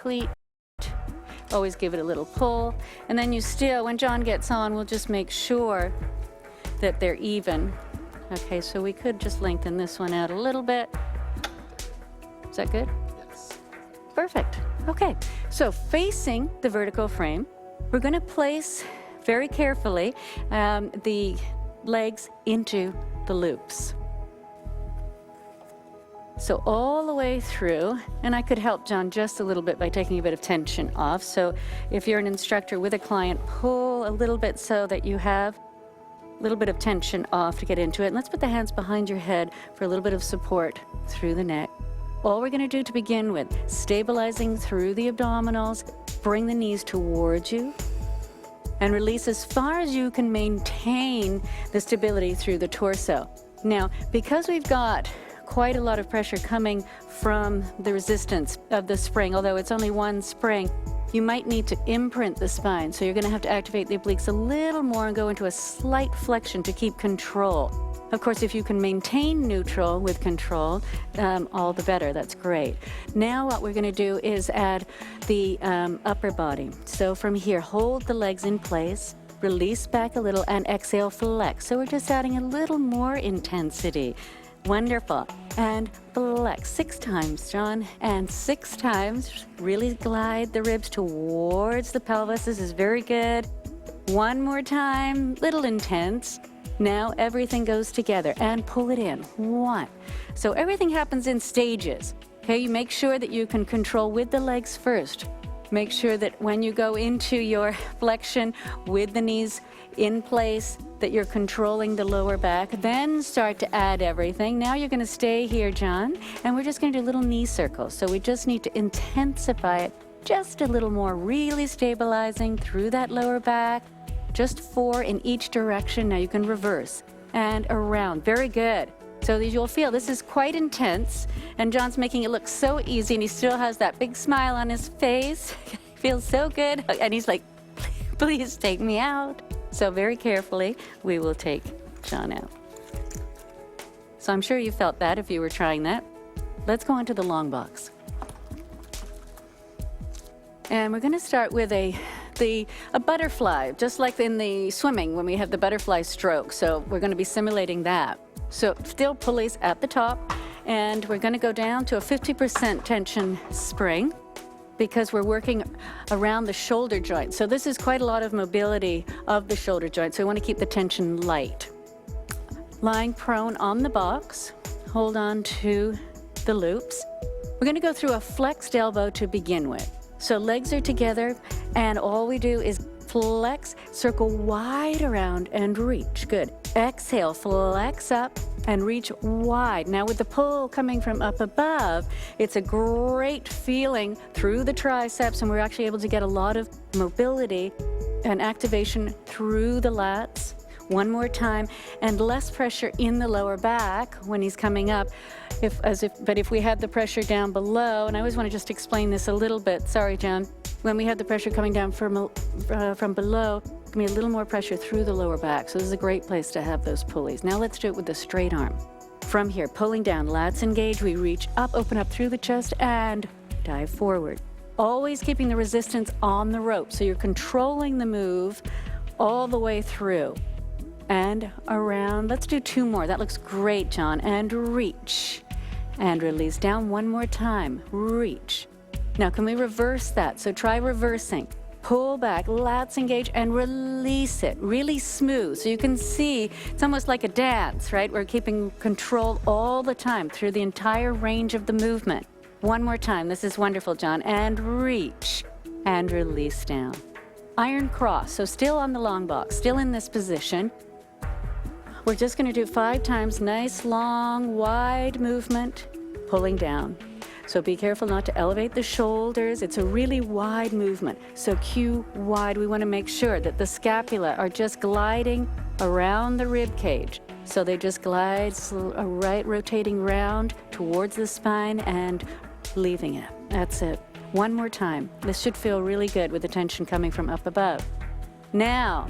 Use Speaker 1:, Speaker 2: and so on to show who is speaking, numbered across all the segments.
Speaker 1: complete. Always give it a little pull. And then you still, when John gets on, we'll just make sure that they're even. Okay, so we could just lengthen this one out a little bit. Is that good?
Speaker 2: Yes.
Speaker 1: Perfect. Okay, so facing the vertical frame, we're going to place very carefully the legs into the loops. So all the way through, and I could help John just a little bit by taking a bit of tension off. So if you're an instructor with a client, pull a little bit so that you have a little bit of tension off to get into it. And let's put the hands behind your head for a little bit of support through the neck. All we're going to do to begin with, stabilizing through the abdominals, bring the knees towards you, and release as far as you can maintain the stability through the torso. Now, because we've got quite a lot of pressure coming from the resistance of the spring, although it's only one spring, you might need to imprint the spine. So you're going to have to activate the obliques a little more and go into a slight flexion to keep control. Of course, if you can maintain neutral with control, all the better. That's great. Now what we're going to do is add the upper body. So from here, hold the legs in place, release back a little, and exhale, flex. So we're just adding a little more intensity. Wonderful. And flex 6 times, John. And 6 times. Really glide the ribs towards the pelvis. This is very good. One more time. Little intense. Now everything goes together and pull it in. 1. So everything happens in stages. Okay, you make sure that you can control with the legs first. Make sure that when you go into your flexion with the knees in place, that you're controlling the lower back. Then start to add everything. Now you're going to stay here, John, and we're just going to do little knee circles. So we just need to intensify it just a little more, really stabilizing through that lower back. Just 4 in each direction. Now you can reverse and around. Very good. So that you'll feel this is quite intense, and John's making it look so easy, and he still has that big smile on his face. Feels so good, and he's like, please take me out. So very carefully, we will take John out. So I'm sure you felt that if you were trying that. Let's go into the long box. And we're going to start with a butterfly, just like in the swimming when we have the butterfly stroke. So we're going to be simulating that. So still pulleys at the top, and we're going to go down to a 50% tension spring because we're working around the shoulder joint. So this is quite a lot of mobility of the shoulder joint, so we want to keep the tension light. Lying prone on the box, hold on to the loops. We're going to go through a flexed elbow to begin with. So legs are together, and all we do is flex, circle wide around, and reach. Good. Exhale, flex up and reach wide. Now with the pull coming from up above, it's a great feeling through the triceps, and we're actually able to get a lot of mobility and activation through the lats. One more time, and less pressure in the lower back when he's coming up. But if we had the pressure down below, and I always want to just explain this a little bit. Sorry, John. When we have the pressure coming down from below, give me a little more pressure through the lower back. So this is a great place to have those pulleys. Now let's do it with the straight arm. From here, pulling down, lats engage. We reach up, open up through the chest, and dive forward. Always keeping the resistance on the rope, so you're controlling the move all the way through. And around. Let's do 2 more. That looks great, John. And reach. And release down one more time. Reach. Now, can we reverse that? So try reversing. Pull back, lats engage, and release it. Really smooth. So you can see it's almost like a dance, right? We're keeping control all the time through the entire range of the movement. One more time. This is wonderful, John. And reach. And release down. Iron cross. So still on the long box, still in this position. We're just going to do 5 times. Nice, long, wide movement, pulling down. So be careful not to elevate the shoulders. It's a really wide movement. So cue wide. We want to make sure that the scapula are just gliding around the rib cage. So they just glide right, rotating round towards the spine and leaving it. That's it. One more time. This should feel really good with the tension coming from up above. Now,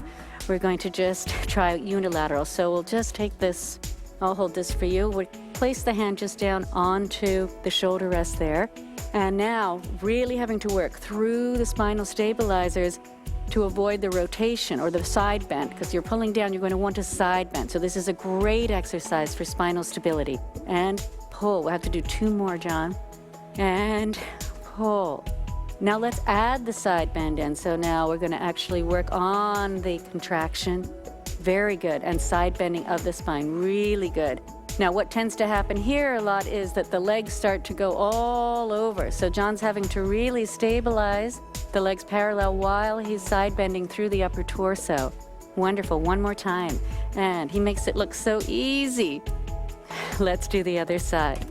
Speaker 1: we're going to just try unilateral. So we'll just take this, I'll hold this for you. We're place the hand just down onto the shoulder rest there. And now really having to work through the spinal stabilizers to avoid the rotation or the side bend, because you're pulling down, you're going to want a side bend. So this is a great exercise for spinal stability. And pull. We'll have to do 2 more, John. And pull. Now let's add the side bend in. So now we're going to actually work on the contraction. Very good. And side bending of the spine. Really good. Now what tends to happen here a lot is that the legs start to go all over. So John's having to really stabilize the legs parallel while he's side bending through the upper torso. Wonderful. 1 more time. And he makes it look so easy. Let's do the other side.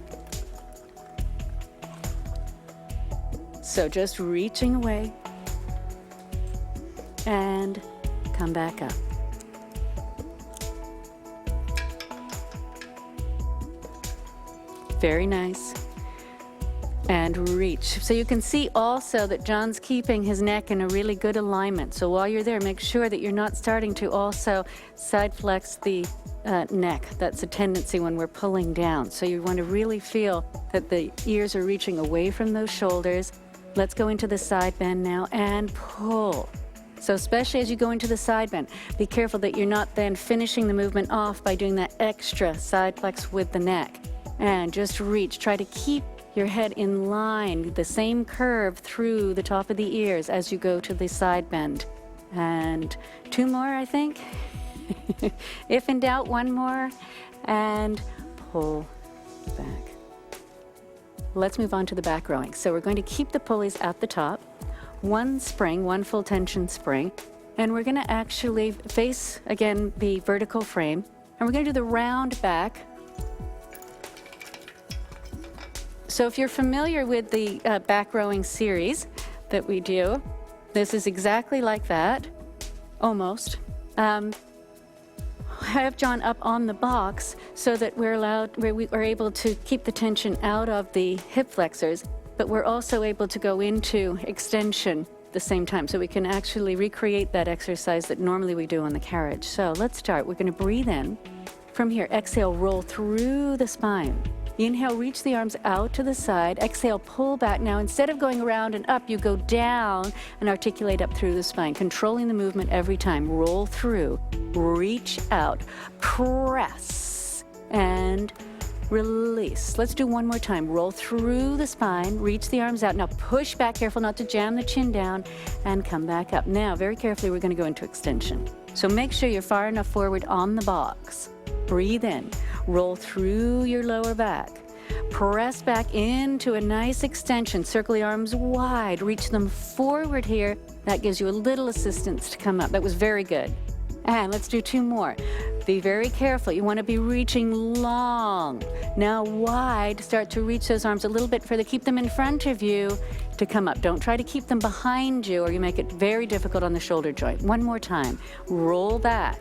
Speaker 1: So just reaching away and come back up. Very nice. And reach. So you can see also that John's keeping his neck in a really good alignment. So while you're there, make sure that you're not starting to also side flex the neck. That's a tendency when we're pulling down. So you want to really feel that the ears are reaching away from those shoulders. Let's go into the side bend now and pull. So especially as you go into the side bend, be careful that you're not then finishing the movement off by doing that extra side flex with the neck. And just reach. Try to keep your head in line, the same curve through the top of the ears as you go to the side bend. And 2 more, I think. If in doubt, 1 more. And pull back. Let's move on to the back rowing. So we're going to keep the pulleys at the top. 1 spring, 1 full tension spring. And we're going to actually face, again, the vertical frame. And we're going to do the round back. So if you're familiar with the back rowing series that we do, this is exactly like that, almost. Have John up on the box so that we are able to keep the tension out of the hip flexors, but we're also able to go into extension at the same time. So we can actually recreate that exercise that normally we do on the carriage. So let's start. We're going to breathe in. From here, exhale, roll through the spine. Inhale, reach the arms out to the side. Exhale, pull back. Now, instead of going around and up, you go down and articulate up through the spine, controlling the movement every time. Roll through, reach out, press, and release. Let's do 1 more time. Roll through the spine, reach the arms out. Now, push back, careful not to jam the chin down, and come back up. Now, very carefully, we're going to go into extension. So make sure you're far enough forward on the box. Breathe in. Roll through your lower back. Press back into a nice extension. Circle the arms wide. Reach them forward here. That gives you a little assistance to come up. That was very good. And let's do 2 more. Be very careful. You want to be reaching long. Now wide. Start to reach those arms a little bit further. Keep them in front of you to come up. Don't try to keep them behind you or you make it very difficult on the shoulder joint. 1 more time. Roll back.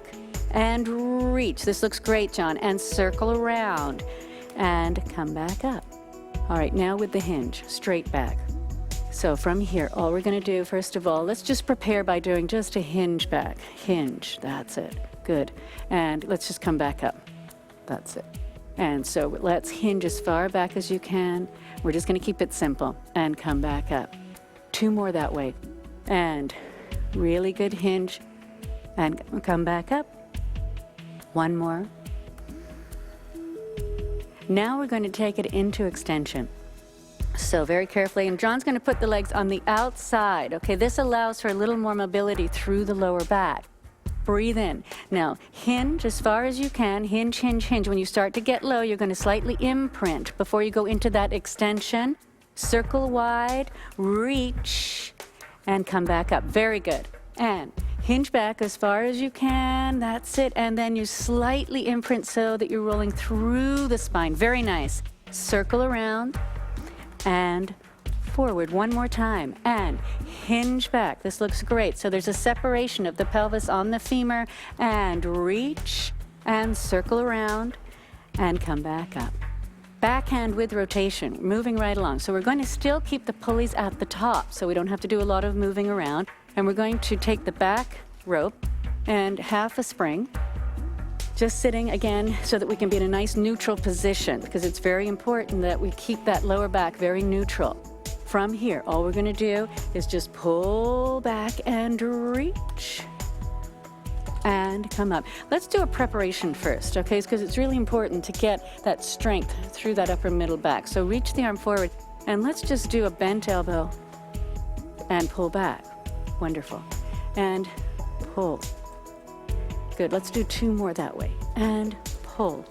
Speaker 1: And reach. This looks great, John. And circle around. And come back up. All right, now with the hinge, straight back. So from here, all we're going to do, first of all, let's just prepare by doing just a hinge back. Hinge. That's it. Good. And let's just come back up. That's it. And so let's hinge as far back as you can. We're just going to keep it simple. And come back up. 2 more that way. And really good hinge. And come back up. 1 more. Now we're going to take it into extension. So very carefully, and John's going to put the legs on the outside. Okay, this allows for a little more mobility through the lower back. Breathe in. Now, hinge as far as you can. Hinge, hinge, hinge. When you start to get low, you're going to slightly imprint before you go into that extension. Circle wide, reach, and come back up. Very good. And hinge back as far as you can. That's it. And then you slightly imprint so that you're rolling through the spine. Very nice. Circle around and forward 1 more time. And hinge back. This looks great. So there's a separation of the pelvis on the femur. And reach and circle around and come back up. Backhand with rotation, moving right along. So we're going to still keep the pulleys at the top so we don't have to do a lot of moving around. And we're going to take the back rope and half a spring Just sitting again so that we can be in a nice neutral position, because it's very important that we keep that lower back very neutral. From here, all we're going to do is just pull back and reach and come up. Let's do a preparation first, okay? Because it's really important to get that strength through that upper middle back. So reach the arm forward, and let's just do a bent elbow and pull back. Wonderful. And pull. Good. Let's do 2 more that way. And pull.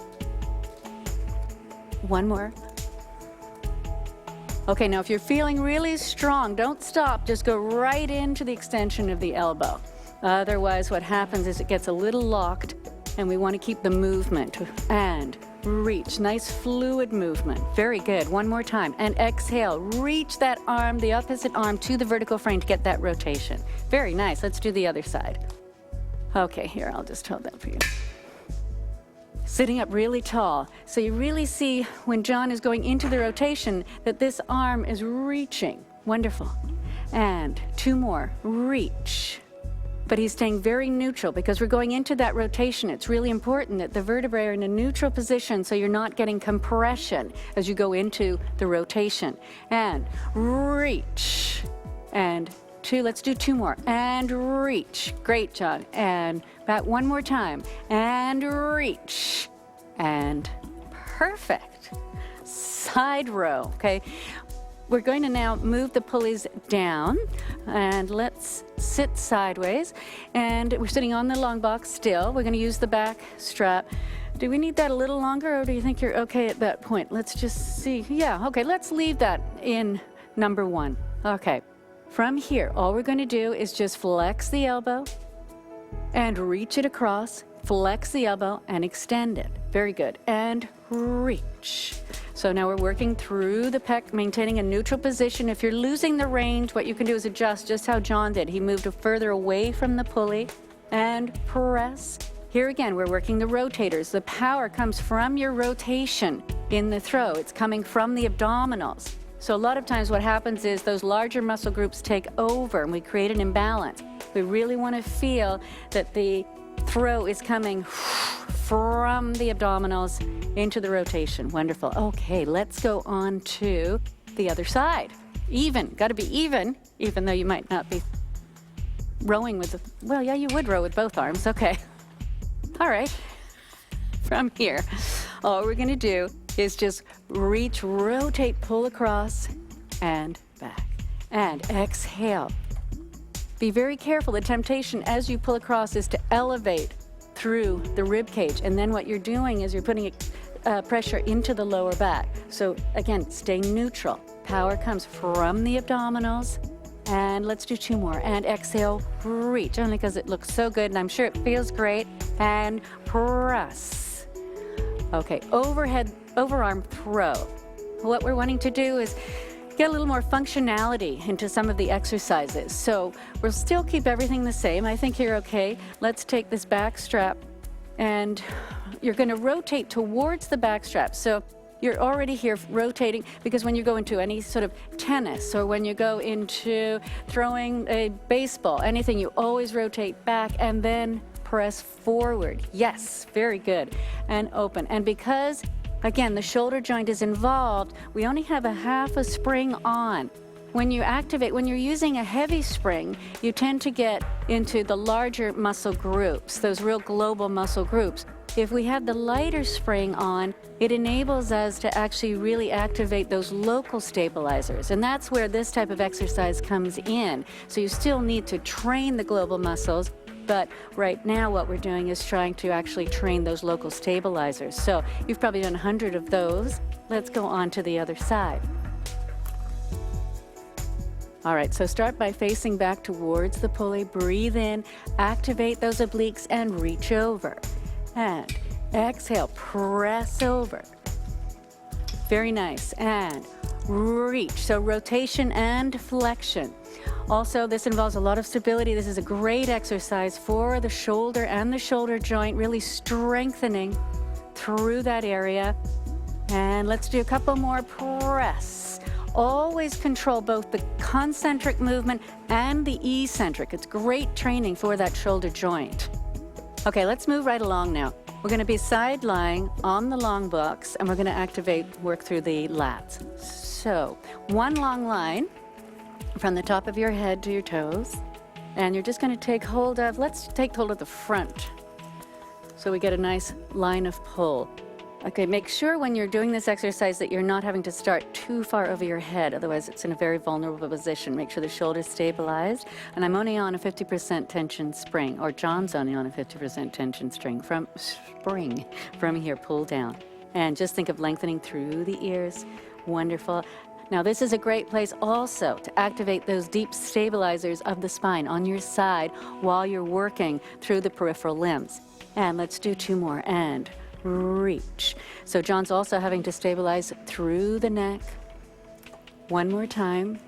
Speaker 1: 1 more. Okay, now if you're feeling really strong, don't stop. Just go right into the extension of the elbow. Otherwise, what happens is it gets a little locked, and we want to keep the movement. And reach. Nice fluid movement. Very good. 1 more time. And exhale. Reach that arm, the opposite arm, to the vertical frame to get that rotation. Very nice. Let's do the other side. Okay, here, I'll just hold that for you. Sitting up really tall. So you really see when John is going into the rotation that this arm is reaching. Wonderful. And 2 more. Reach. But he's staying very neutral because we're going into that rotation. It's really important that the vertebrae are in a neutral position so you're not getting compression as you go into the rotation. And reach. And 2, let's do 2 more. And reach. Great, John. And back 1 more time. And reach. And perfect. Side row, okay? We're going to now move the pulleys down, and let's sit sideways. And we're sitting on the long box still. We're going to use the back strap. Do we need that a little longer, or do you think you're okay at that point? Let's just see. Yeah, okay, let's leave that in number 1. Okay. From here, all we're going to do is just flex the elbow and reach it across, flex the elbow and extend it. Very good. And reach. So now we're working through the pec, maintaining a neutral position. If you're losing the range, what you can do is adjust just how John did. He moved further away from the pulley and press. Here again, we're working the rotators. The power comes from your rotation in the throw. It's coming from the abdominals. So a lot of times what happens is those larger muscle groups take over and we create an imbalance. We really want to feel that the throw is coming from the abdominals into the rotation. Wonderful. Okay, let's go on to the other side. Even, got to be even though you might not be rowing with, well, yeah, you would row with both arms. Okay. All right. From here, all we're going to do is just reach, rotate, pull across, and back. And exhale. Be very careful. The temptation as you pull across is to elevate through the rib cage. And then what you're doing is you're putting pressure into the lower back. So again, stay neutral. Power comes from the abdominals. And let's do 2 more. And exhale, reach, only because it looks so good and I'm sure it feels great. And press. Okay, overarm throw. What we're wanting to do is get a little more functionality into some of the exercises. So we'll still keep everything the same. I think you're okay. Let's take this back strap and you're going to rotate towards the back strap. So you're already here rotating, because when you go into any sort of tennis or when you go into throwing a baseball, anything, you always rotate back and then press forward. Yes, very good. And open. And because, again, the shoulder joint is involved, we only have a half a spring on. When you activate, when you're using a heavy spring, you tend to get into the larger muscle groups, those real global muscle groups. If we have the lighter spring on, it enables us to actually really activate those local stabilizers. And that's where this type of exercise comes in. So you still need to train the global muscles, but right now what we're doing is trying to actually train those local stabilizers. So you've probably done 100 of those. Let's go on to the other side. All right, so start by facing back towards the pulley. Breathe in, activate those obliques, and reach over. And exhale, press over. Very nice. And reach. So rotation and flexion. Also, this involves a lot of stability. This is a great exercise for the shoulder and the shoulder joint, really strengthening through that area. And let's do a couple more. Press. Always control both the concentric movement and the eccentric. It's great training for that shoulder joint. Okay, let's move right along now. We're going to be side lying on the long box, and we're going to work through the lats. So, one long line from the top of your head to your toes, and you're just going to let's take hold of the front so we get a nice line of pull. Okay, make sure when you're doing this exercise that you're not having to start too far over your head, otherwise it's in a very vulnerable position. Make sure the shoulder's stabilized, and I'm only on a 50% tension spring, or John's only on a 50% tension spring from here, pull down. And just think of lengthening through the ears. Wonderful. Now this is a great place also to activate those deep stabilizers of the spine on your side while you're working through the peripheral limbs. And let's do 2 more, and reach. So John's also having to stabilize through the neck. 1 more time.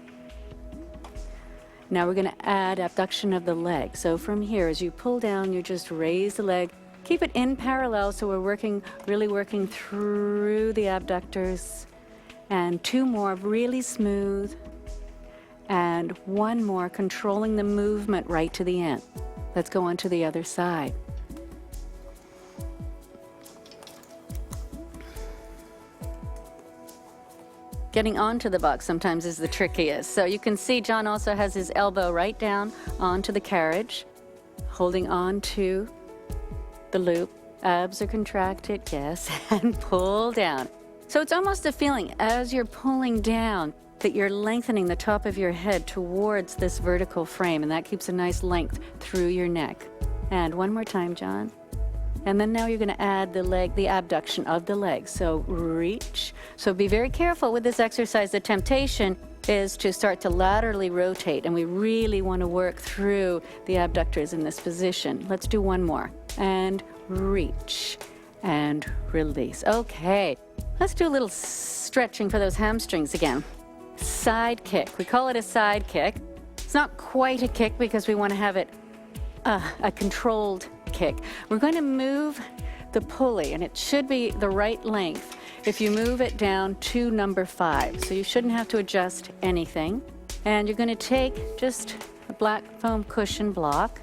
Speaker 1: Now we're going to add abduction of the leg. So from here, as you pull down, you just raise the leg. Keep it in parallel, so we're really working through the abductors. And 2 more, really smooth. And 1 more, controlling the movement right to the end. Let's go on to the other side. Getting onto the box sometimes is the trickiest. So you can see John also has his elbow right down onto the carriage, holding on to the loop. Abs are contracted, yes, and pull down. So it's almost a feeling as you're pulling down that you're lengthening the top of your head towards this vertical frame, and that keeps a nice length through your neck. And 1 more time, John. And then now you're going to add the abduction of the leg. So reach. So be very careful with this exercise. The temptation is to start to laterally rotate, and we really want to work through the abductors in this position. Let's do 1 more. And reach and release. Okay, let's do a little stretching for those hamstrings again. Side kick. We call it a side kick. It's not quite a kick because we want to have it a controlled kick. We're going to move the pulley, and it should be the right length if you move it down to number 5. So you shouldn't have to adjust anything. And you're going to take just a black foam cushion block,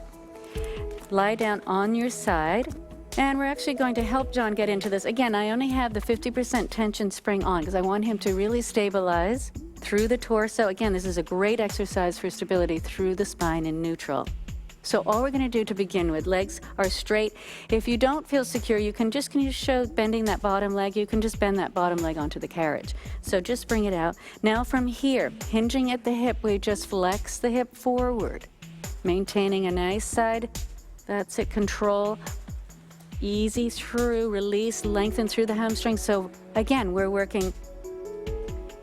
Speaker 1: lie down on your side, and we're actually going to help John get into this. Again, I only have the 50% tension spring on because I want him to really stabilize through the torso. Again, this is a great exercise for stability through the spine in neutral. So all we're going to do to begin with, legs are straight. If you don't feel secure, you can show bending that bottom leg. You can just bend that bottom leg onto the carriage. So just bring it out. Now from here, hinging at the hip, we just flex the hip forward, maintaining a nice side. That's it, control. Easy through, release, lengthen through the hamstring. So again, we're working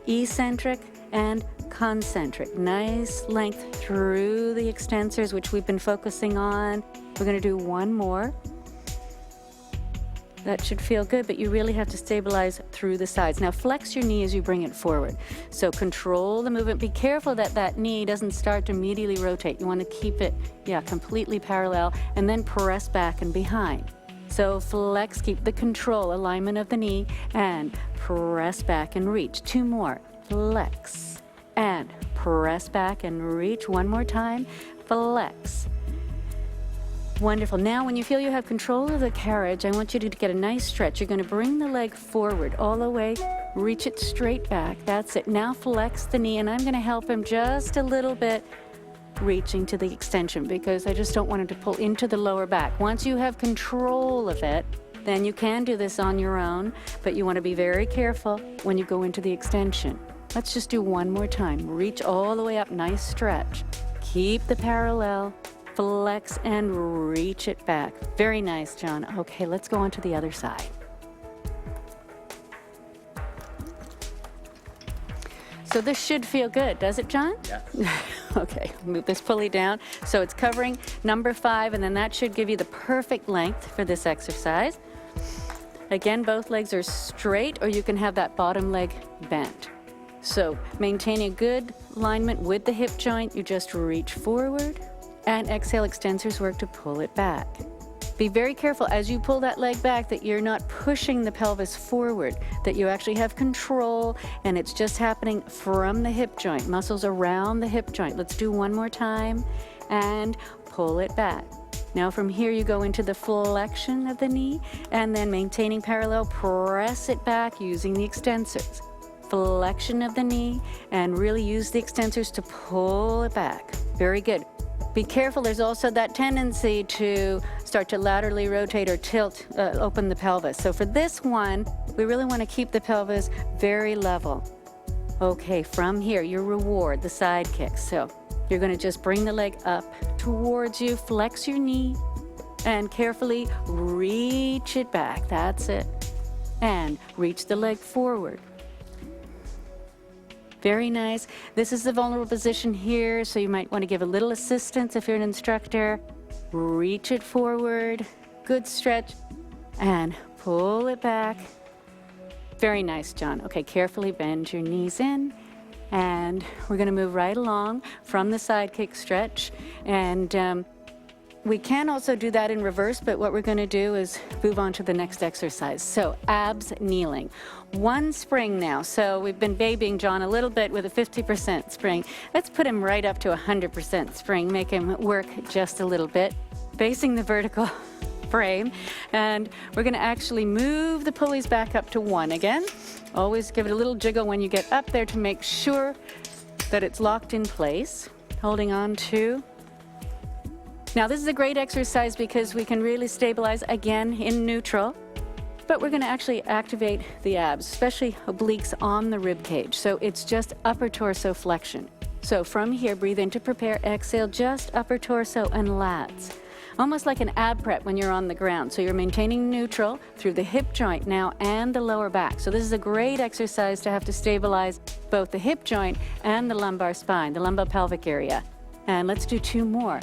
Speaker 1: eccentric and concentric. Nice length through the extensors, which we've been focusing on. We're going to do 1 more. That should feel good, but you really have to stabilize through the sides. Now flex your knee as you bring it forward. So control the movement. Be careful that that knee doesn't start to immediately rotate. You want to keep it, completely parallel, and then press back and behind. So flex, keep the control, alignment of the knee, and press back and reach. 2 more. Flex and press back and reach. 1 more time. Flex. Wonderful. Now when you feel you have control of the carriage, I want you to get a nice stretch. You're going to bring the leg forward all the way, reach it straight back. That's it. Now flex the knee, and I'm going to help him just a little bit, reaching to the extension because I just don't want him to pull into the lower back. Once you have control of it, then you can do this on your own, but you want to be very careful when you go into the extension. Let's just do 1 more time. Reach all the way up, nice stretch. Keep the parallel, flex and reach it back. Very nice, John. Okay, let's go on to the other side. So this should feel good, does it, John?
Speaker 2: Yes.
Speaker 1: Okay, move this pulley down. So it's covering number 5, and then that should give you the perfect length for this exercise. Again, both legs are straight, or you can have that bottom leg bent. So maintain a good alignment with the hip joint. You just reach forward, and exhale, extensors work to pull it back. Be very careful as you pull that leg back that you're not pushing the pelvis forward, that you actually have control, and it's just happening from the hip joint, muscles around the hip joint. Let's do 1 more time, and pull it back. Now from here you go into the flexion of the knee, and then maintaining parallel, press it back using the extensors. Flexion of the knee, and really use the extensors to pull it back. Very good. Be careful, there's also that tendency to start to laterally rotate or tilt, open the pelvis. So for this one, we really want to keep the pelvis very level. Okay, from here, your reward, the side kick. So you're going to just bring the leg up towards you, flex your knee, and carefully reach it back. That's it. And reach the leg forward. Very nice. This is the vulnerable position here, so you might want to give a little assistance if you're an instructor. Reach it forward. Good stretch. And pull it back. Very nice, John. Okay, carefully bend your knees in. And we're going to move right along from the side kick stretch. And we can also do that in reverse, but what we're going to do is move on to the next exercise. So abs kneeling. One spring now. So we've been babying John a little bit with a 50% spring. Let's put him right up to 100% spring, make him work just a little bit, facing the vertical frame. And we're going to actually move the pulleys back up to 1 again. Always give it a little jiggle when you get up there to make sure that it's locked in place. Holding on to. Now this is a great exercise because we can really stabilize again in neutral, but we're going to actually activate the abs, especially obliques on the rib cage. So it's just upper torso flexion. So from here, breathe in to prepare, exhale, just upper torso and lats. Almost like an ab prep when you're on the ground. So you're maintaining neutral through the hip joint now and the lower back. So this is a great exercise to have to stabilize both the hip joint and the lumbar spine, the lumbopelvic area. And let's do 2 more.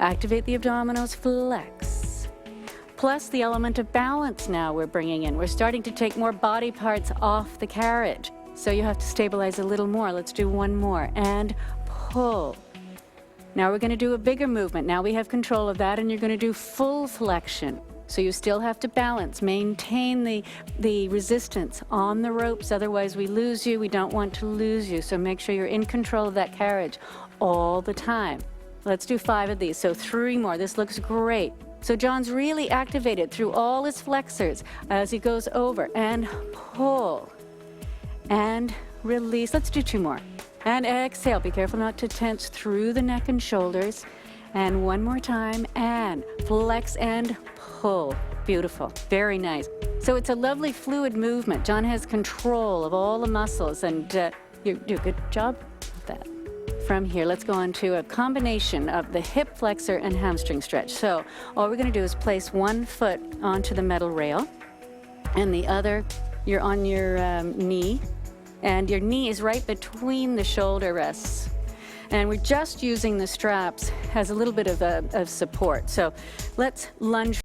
Speaker 1: Activate the abdominals, flex. Plus the element of balance now we're bringing in. We're starting to take more body parts off the carriage. So you have to stabilize a little more. Let's do 1 more. And pull. Now we're going to do a bigger movement. Now we have control of that, and you're going to do full flexion. So you still have to balance, maintain the resistance on the ropes. Otherwise we lose you. We don't want to lose you. So make sure you're in control of that carriage all the time. Let's do 5 of these. So 3 more. This looks great. So John's really activated through all his flexors as he goes over and pull and release. Let's do 2 more. And exhale. Be careful not to tense through the neck and shoulders. And 1 more time. And flex and pull. Beautiful. Very nice. So it's a lovely fluid movement. John has control of all the muscles, and you do a good job of that. From here, let's go on to a combination of the hip flexor and hamstring stretch. So all we're going to do is place 1 foot onto the metal rail, and the other, you're on your knee, and your knee is right between the shoulder rests. And we're just using the straps as a little bit of support. So let's lunge